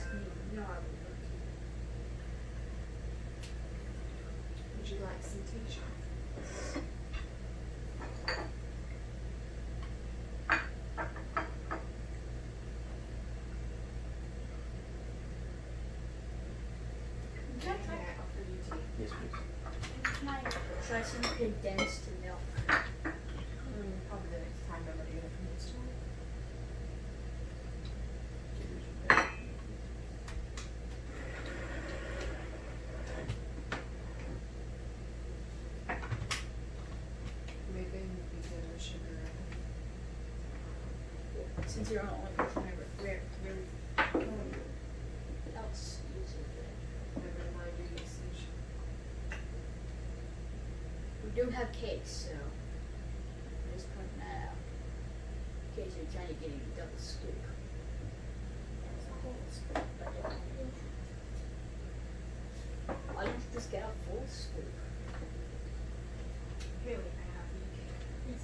ask me. You know I would love to. Would you like some t-shirts? Can I try? Yeah, for you too. Yes, please. Can I try some condensed milk? Probably the next time I'm gonna get it from the store. Maybe would be good with sugar. Since you're the only person I really else uses it. Never mind your usage. We do have cakes, so I'm just pointing that out. In case you're trying to get a double scoop. There's a whole scoop, but I don't know. Why don't you just get a full scoop? Really bad. Yes,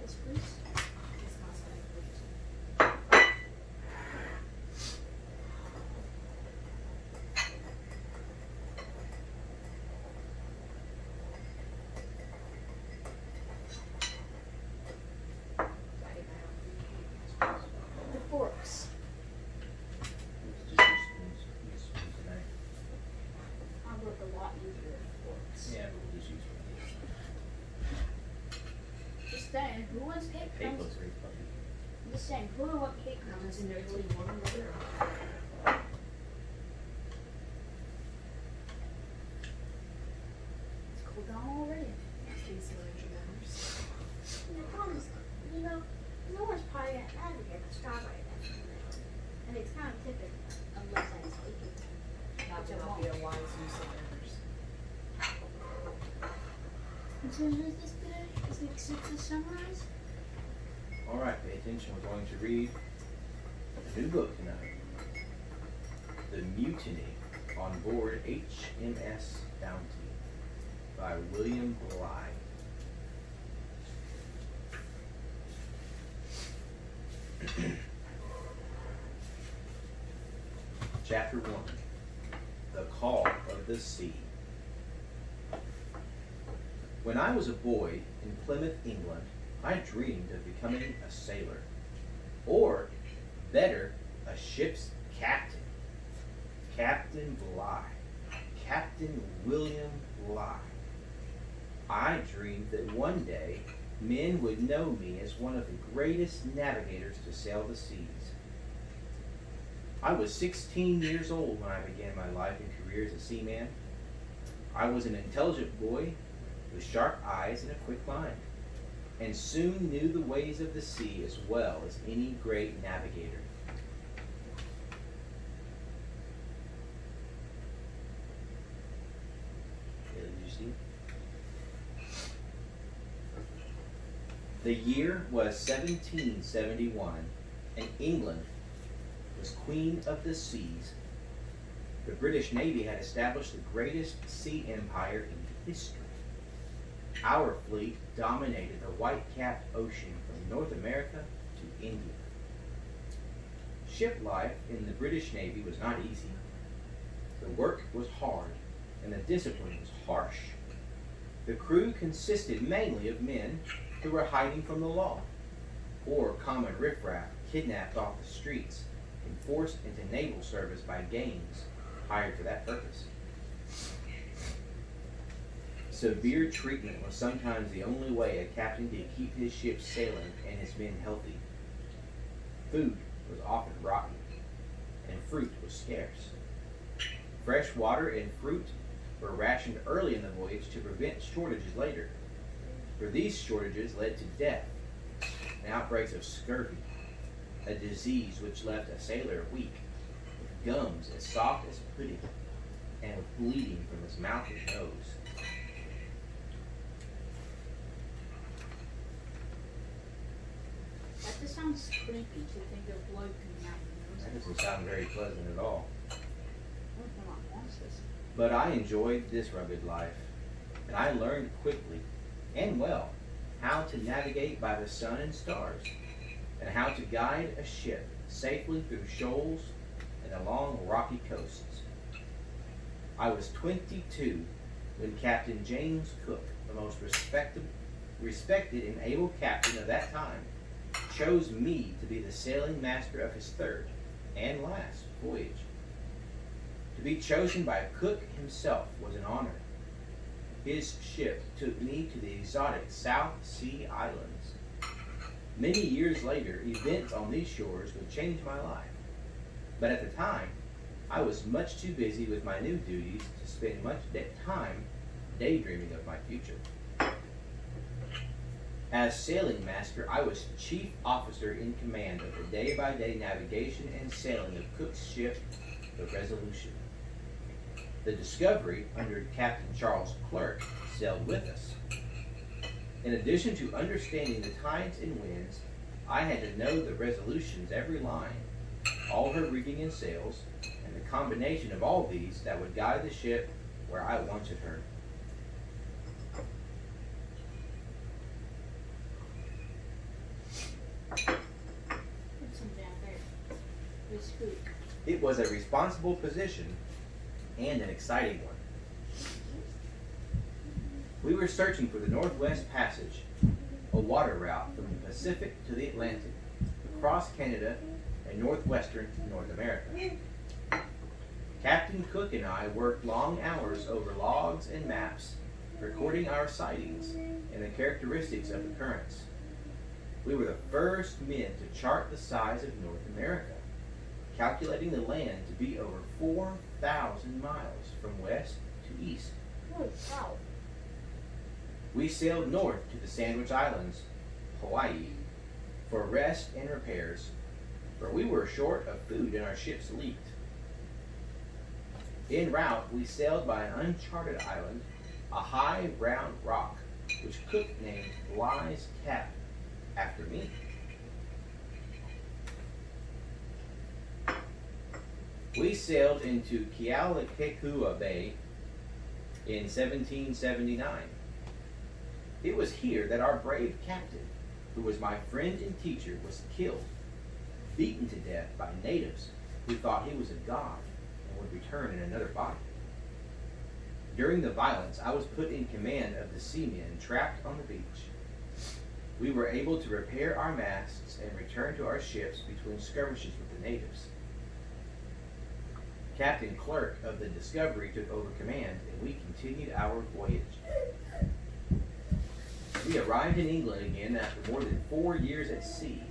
yes, please. The forks. Just use spoons. Use spoons tonight. I work a lot easier with forks. Yeah, but we'll just use spoons. Just saying, who wants cake Cake crumbs? looks very fluffy. I'm just saying, who would want cake crumbs in their tea? It's cool down already. The problem is, you know, no one's probably gonna advocate the strawberry that's and it's kind of typical unless I take it. That Which I would not won't. be a wise use of errors. And so who's this today? Is it six to summarize? All right, pay attention. We're going to read a new book tonight. The Mutiny on Board H.M.S. Bounty by William Bligh. Chapter 1. The Call of the Sea. When I was a boy in Plymouth, England, I dreamed of becoming a sailor. Or, better, a ship's captain. Captain Bligh. Captain William Bligh. I dreamed that one day men would know me as one of the greatest navigators to sail the seas. I was 16 years old when I began my life and career as a seaman. I was an intelligent boy with sharp eyes and a quick mind, and soon knew the ways of the sea as well as any great navigator. Did you see? The year was 1771, and England was queen of the seas. The British Navy had established the greatest sea empire in history. Our fleet dominated the white-capped ocean from North America to India. Ship life in the British Navy was not easy. The work was hard, and the discipline was harsh. The crew consisted mainly of men who were hiding from the law, or common riffraff kidnapped off the streets and forced into naval service by gangs hired for that purpose. Severe treatment was sometimes the only way a captain could keep his ship sailing and his men healthy. Food was often rotten, and fruit was scarce. Fresh water and fruit were rationed early in the voyage to prevent shortages later, for these shortages led to death and outbreaks of scurvy, a disease which left a sailor weak, with gums as soft as pudding, and with bleeding from his mouth and nose. sounds creepy to think of blood coming out from That your nose. doesn't sound very pleasant at all. What if I'm not monsters? But I enjoyed this rugged life, and I learned quickly and well how to navigate by the sun and stars, and how to guide a ship safely through shoals and along rocky coasts. I was 22 when Captain James Cook, the most respected and able captain of that time, chose me to be the sailing master of his third and last voyage. To be chosen by Cook himself was an honor. His ship took me to the exotic South Sea Islands. Many years later, events on these shores would change my life. But at the time, I was much too busy with my new duties to spend much time daydreaming of my future. As sailing master, I was chief officer in command of the day-by-day navigation and sailing of Cook's ship, the Resolution. The Discovery, under Captain Charles Clerk, sailed with us. In addition to understanding the tides and winds, I had to know the Resolution's every line, all her rigging and sails, and the combination of all these that would guide the ship where I wanted her. Put some down there. They squeak. It was a responsible position and an exciting one. We were searching for the Northwest Passage, a water route from the Pacific to the Atlantic, across Canada and northwestern North America. Captain Cook and I worked long hours over logs and maps, recording our sightings and the characteristics of the currents. We were the first men to chart the size of North America, calculating the land to be over 4,000 miles from west to east. Holy cow. We sailed north to the Sandwich Islands, Hawaii, for rest and repairs, for we were short of food and our ships leaked. En route, we sailed by an uncharted island, a high round rock, which Cook named Lie's Cap, after me. We sailed into Kealakekua Bay in 1779. It was here that our brave captain, who was my friend and teacher, was killed, beaten to death by natives who thought he was a god and would return in another body. During the violence, I was put in command of the seamen trapped on the beach. We were able to repair our masts and return to our ships between skirmishes with the natives. Captain Clerk of the Discovery took over command, and we continued our voyage. We arrived in England again after more than 4 years at sea,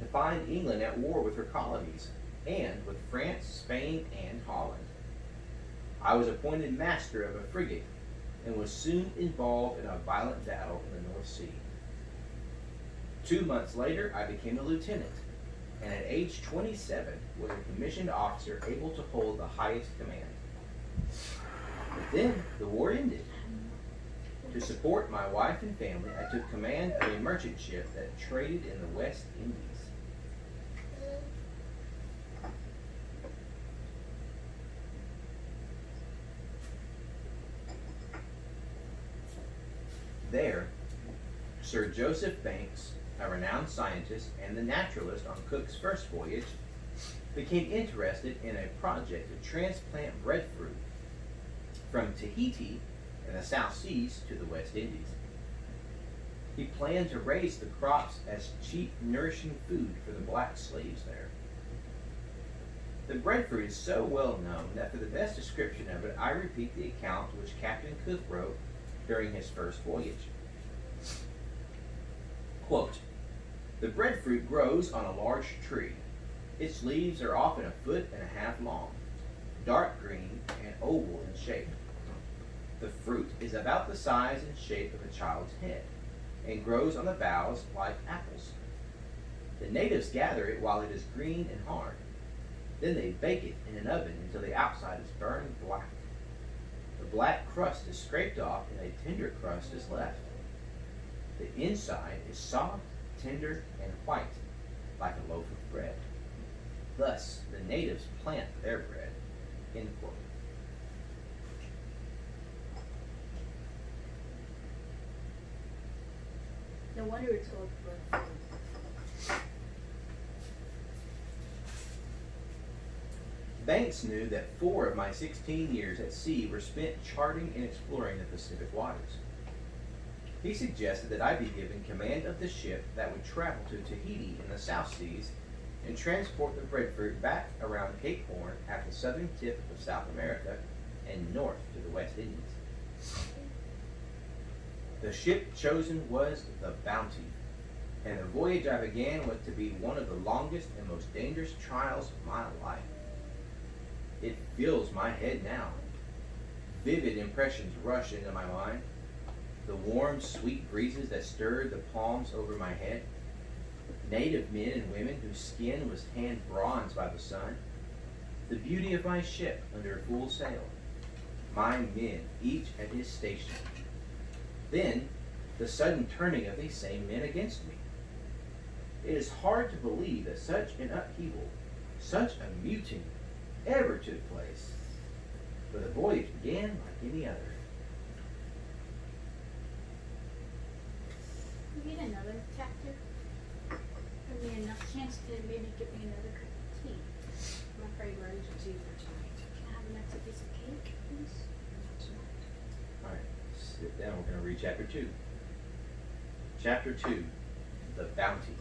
to find England at war with her colonies, and with France, Spain, and Holland. I was appointed master of a frigate, and was soon involved in a violent battle in the North Sea. 2 months later, I became a lieutenant, and at age 27 was a commissioned officer able to hold the highest command. But then the war ended. To support my wife and family, I took command of a merchant ship that traded in the West Indies. There, Sir Joseph Banks, a renowned scientist and the naturalist on Cook's first voyage, became interested in a project to transplant breadfruit from Tahiti in the South Seas to the West Indies. He planned to raise the crops as cheap, nourishing food for the black slaves there. The breadfruit is so well known that for the best description of it, I repeat the account which Captain Cook wrote during his first voyage. Quote, "The breadfruit grows on a large tree. Its leaves are often 1.5 feet long, dark green and oval in shape. The fruit is about the size and shape of a child's head, and grows on the boughs like apples. The natives gather it while it is green and hard. Then they bake it in an oven until the outside is burned black. The black crust is scraped off and a tender crust is left. The inside is soft, tender, and white, like a loaf of bread. Thus, the natives plant their bread. End quote. No wonder it's called breadfruit. Banks knew that 4 of my 16 years at sea were spent charting and exploring the Pacific waters. He suggested that I be given command of the ship that would travel to Tahiti in the South Seas and transport the breadfruit back around Cape Horn at the southern tip of South America and north to the West Indies. The ship chosen was the Bounty, and the voyage I began was to be one of the longest and most dangerous trials of my life. It fills my head now. Vivid impressions rush into my mind. The warm, sweet breezes that stirred the palms over my head. Native men and women whose skin was tanned bronze by the sun. The beauty of my ship under full sail. My men, each at his station. Then, the sudden turning of these same men against me. It is hard to believe that such an upheaval, such a mutiny, ever took place, but the voyage began like any other. You get another chapter? Give me enough chance to maybe get me another cup of tea. I'm afraid we're into tea for tonight. Can I have an extra piece of cake, please? Alright, sit down. We're going to read chapter 2. Chapter 2, The Bounty.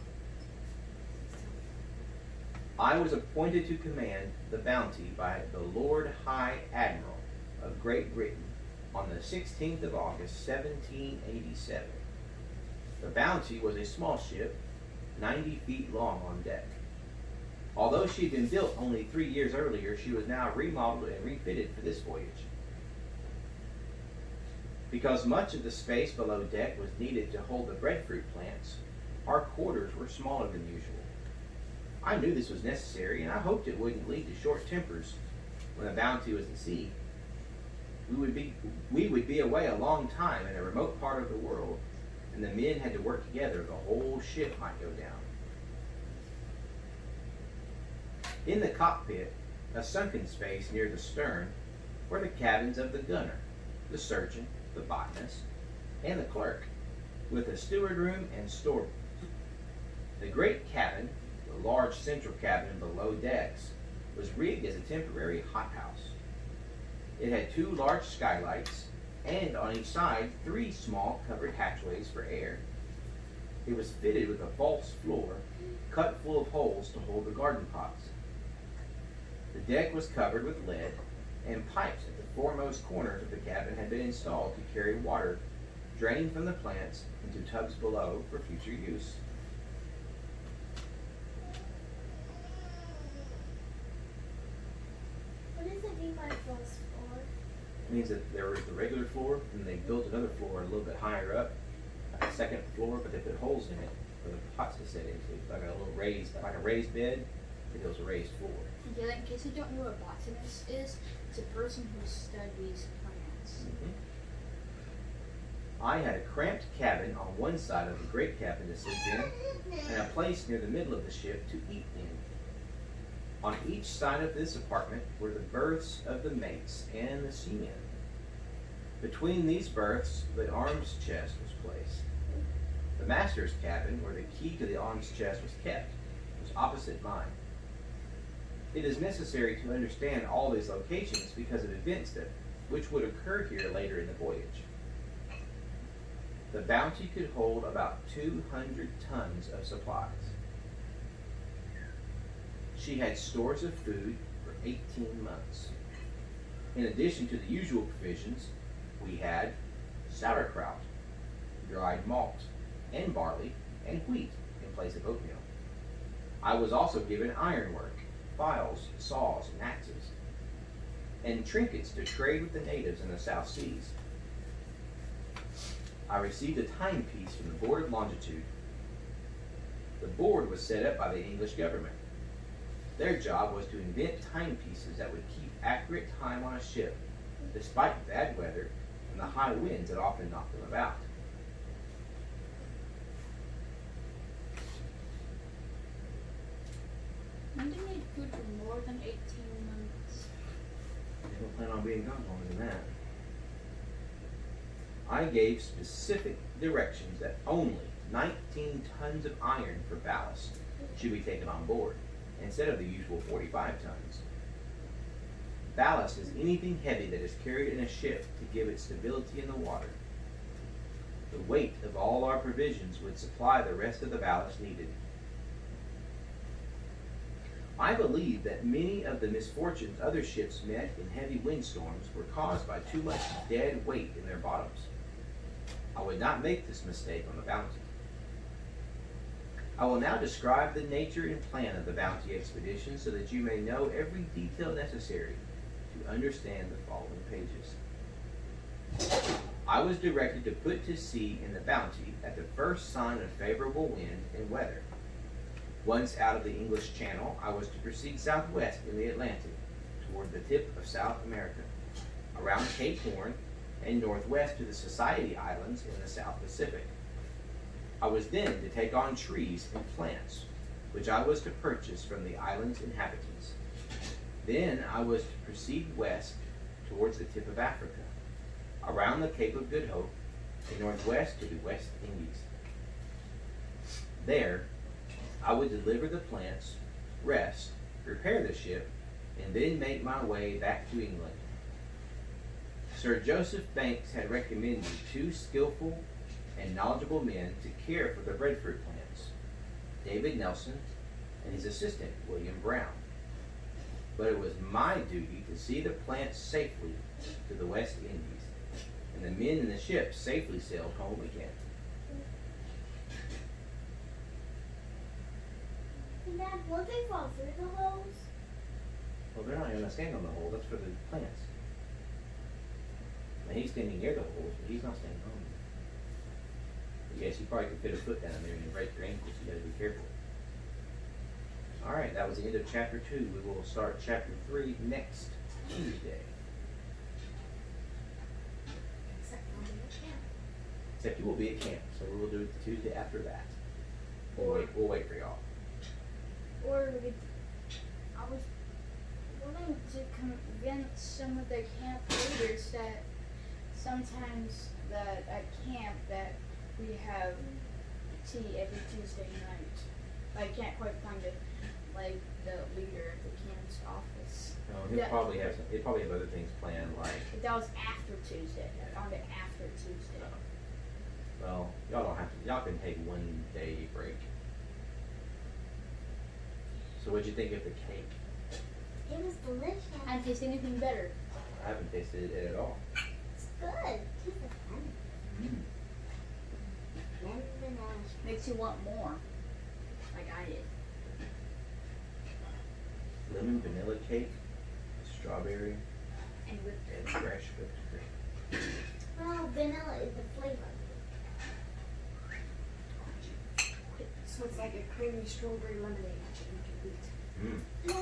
I was appointed to command the Bounty by the Lord High Admiral of Great Britain on the 16th of August, 1787. The Bounty was a small ship, 90 feet long on deck. Although she had been built only 3 years earlier, she was now remodeled and refitted for this voyage. Because much of the space below deck was needed to hold the breadfruit plants, our quarters were smaller than usual. I knew this was necessary, and I hoped it wouldn't lead to short tempers when the Bounty was at sea. We would be away a long time in a remote part of the world, and the men had to work together. The whole ship might go down. In the cockpit, a sunken space near the stern, were the cabins of the gunner, the surgeon, the botanist, and the clerk, with a steward room and storeroom. The great cabin, the large central cabin below decks, was rigged as a temporary hothouse. It had 2 large skylights, and on each side 3 small covered hatchways for air. It was fitted with a false floor, cut full of holes to hold the garden pots. The deck was covered with lead, and pipes at the foremost corners of the cabin had been installed to carry water, draining from the plants into tubs below for future use. What does it mean by false floor? It means that there was the regular floor, and they built another floor a little bit higher up, like a second floor, but they put holes in it for the pots to sit into, like a little raised, like a raised bed. It was a raised floor. Yeah, in case you don't know what a botanist is, it's a person who studies plants. I had a cramped cabin on one side of the great cabin to sleep in, and a place near the middle of the ship to eat in. On each side of this apartment were the berths of the mates and the seamen. Between these berths, the arms chest was placed. The master's cabin, where the key to the arms chest was kept, was opposite mine. It is necessary to understand all these locations because of events which would occur here later in the voyage. The Bounty could hold about 200 tons of supplies. She had stores of food for 18 months. In addition to the usual provisions, we had sauerkraut, dried malt, and barley, and wheat in place of oatmeal. I was also given ironwork, files, saws, and axes, and trinkets to trade with the natives in the South Seas. I received a timepiece from the Board of Longitude. The board was set up by the English government. Their job was to invent timepieces that would keep accurate time on a ship, despite bad weather and the high winds that often knocked them about. When do you need food for more than 18 months? They don't plan on being gone longer than that. I gave specific directions that only 19 tons of iron for ballast should be taken on board, instead of the usual 45 tons. Ballast is anything heavy that is carried in a ship to give it stability in the water. The weight of all our provisions would supply the rest of the ballast needed. I believe that many of the misfortunes other ships met in heavy windstorms were caused by too much dead weight in their bottoms. I would not make this mistake on the Bounty. I will now describe the nature and plan of the Bounty expedition so that you may know every detail necessary to understand the following pages. I was directed to put to sea in the Bounty at the first sign of favorable wind and weather. Once out of the English Channel, I was to proceed southwest in the Atlantic, toward the tip of South America, around Cape Horn, and northwest to the Society Islands in the South Pacific. I was then to take on trees and plants, which I was to purchase from the island's inhabitants. Then I was to proceed west towards the tip of Africa, around the Cape of Good Hope, and northwest to the West Indies. There, I would deliver the plants, rest, repair the ship, and then make my way back to England. Sir Joseph Banks had recommended 2 skillful and knowledgeable men to care for the breadfruit plants, David Nelson and his assistant, William Brown. But it was my duty to see the plants safely to the West Indies, and the men in the ship safely sailed home again. Dad, won't they fall through the holes? Well, they're not going to stand on the hole. That's for the plants. Now, he's standing near the holes, but he's not standing on them. But yes, you probably could fit a foot down there and you break your ankles. You got to be careful. All right, that was the end of chapter 2. We will start chapter 3 next Tuesday. Except for the camp. Except you will be at camp, so we will do it the Tuesday after that. We'll wait for y'all. Or we could, I was wanting to convince some of the camp leaders that sometimes that at camp that we have tea every Tuesday night. I can't quite find it, like the leader of the camp's office. No, he'll probably have other things planned, like. But that was after Tuesday. I found it after Tuesday. Well, y'all don't have to. Y'all can take 1 day break. So what'd you think of the cake? It was delicious. I haven't tasted anything better. I haven't tasted it at all. It's good. Tastes like honey. Lemon vanilla. Makes you want more, like I did. Lemon vanilla cake, strawberry, And with and fresh whipped cream. Well, vanilla is the flavor. So it's like a creamy strawberry lemonade that you can beat. Mmm.